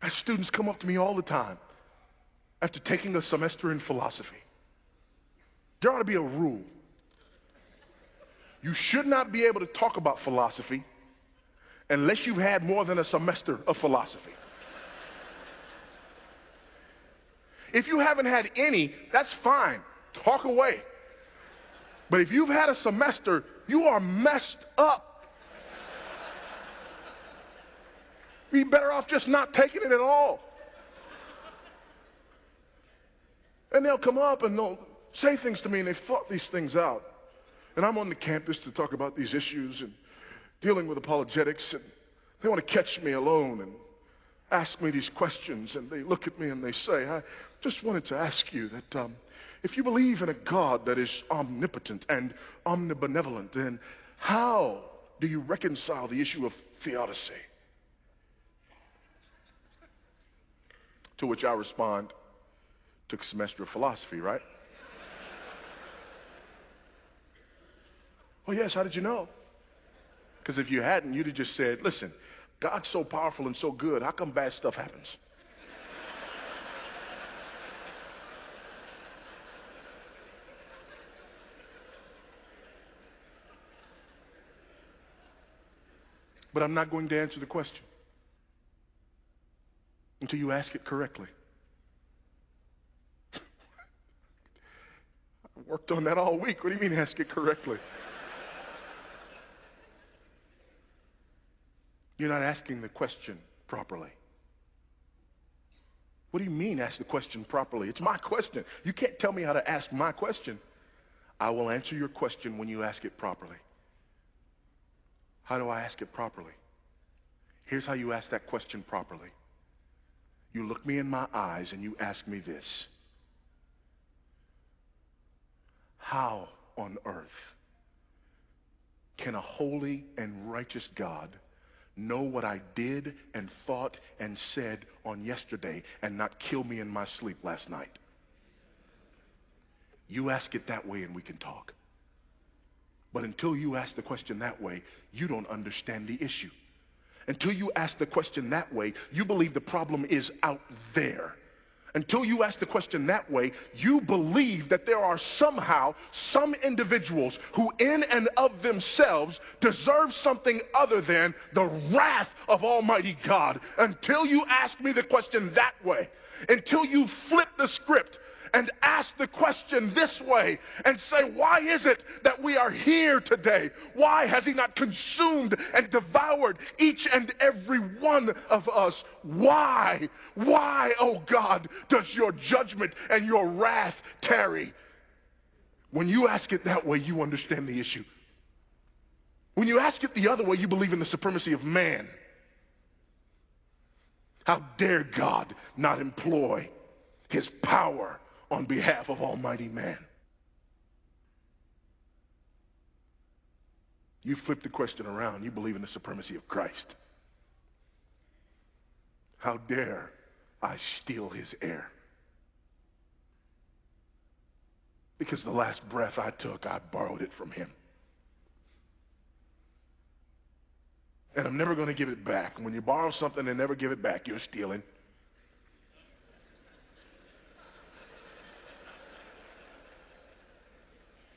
I have students come up to me all the time after taking a semester in philosophy. There ought to be a rule. You should not be able to talk about philosophy unless you've had more than a semester of philosophy. If you haven't had any, that's fine. Talk away. But if you've had a semester, you are messed up. You'd be better off just not taking it at all. And they'll come up and they'll say things to me, and they've thought these things out. And I'm on the campus to talk about these issues and dealing with apologetics, and they want to catch me alone and ask me these questions, and they look at me and they say, I just wanted to ask you that if you believe in a God that is omnipotent and omnibenevolent, then how do you reconcile the issue of theodicy? To which I respond, took a semester of philosophy, right? Well, yes, how did you know? Because if you hadn't, you'd have just said, listen, God's so powerful and so good, how come bad stuff happens? But I'm not going to answer the question until you ask it correctly. I worked on that all week. What do you mean ask it correctly? You're not asking the question properly. What do you mean ask the question properly? It's my question. You can't tell me how to ask my question. I will answer your question when you ask it properly. How do I ask it properly? Here's how you ask that question properly. You look me in my eyes and you ask me this. How on earth can a holy and righteous God know what I did and thought and said on yesterday and not kill me in my sleep last night? You ask it that way and we can talk. But until you ask the question that way, you don't understand the issue. Until you ask the question that way, you believe the problem is out there. Until you ask the question that way, you believe that there are somehow some individuals who in and of themselves deserve something other than the wrath of Almighty God. Until you ask me the question that way, until you flip the script and ask the question this way and say, why is it that we are here today? Why has he not consumed and devoured each and every one of us? Why, oh God, does your judgment and your wrath tarry? When you ask it that way, you understand the issue. When you ask it the other way, you believe in the supremacy of man. How dare God not employ his power on behalf of almighty man? You flip the question around. You believe in the supremacy of Christ. How dare I steal his air? Because the last breath I took, I borrowed it from him. And I'm never going to give it back. When you borrow something and never give it back, you're stealing.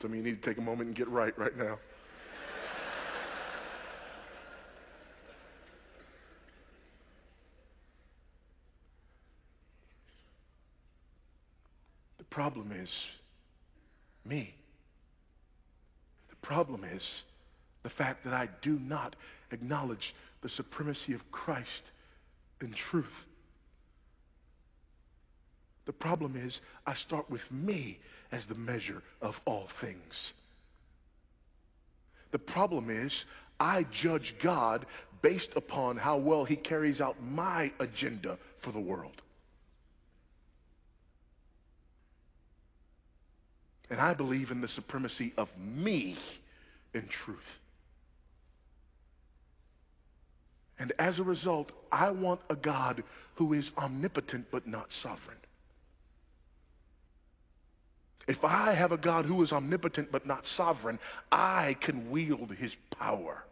Some of you need to take a moment and get right now. The problem is me. The problem is the fact that I do not acknowledge the supremacy of Christ in truth. The problem is I start with me as the measure of all things. The problem is I judge God based upon how well he carries out my agenda for the world. And I believe in the supremacy of me in truth. And as a result, I want a God who is omnipotent but not sovereign. If I have a God who is omnipotent but not sovereign, I can wield his power.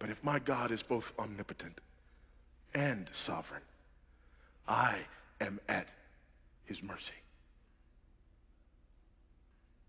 But if my God is both omnipotent and sovereign, I am at his mercy.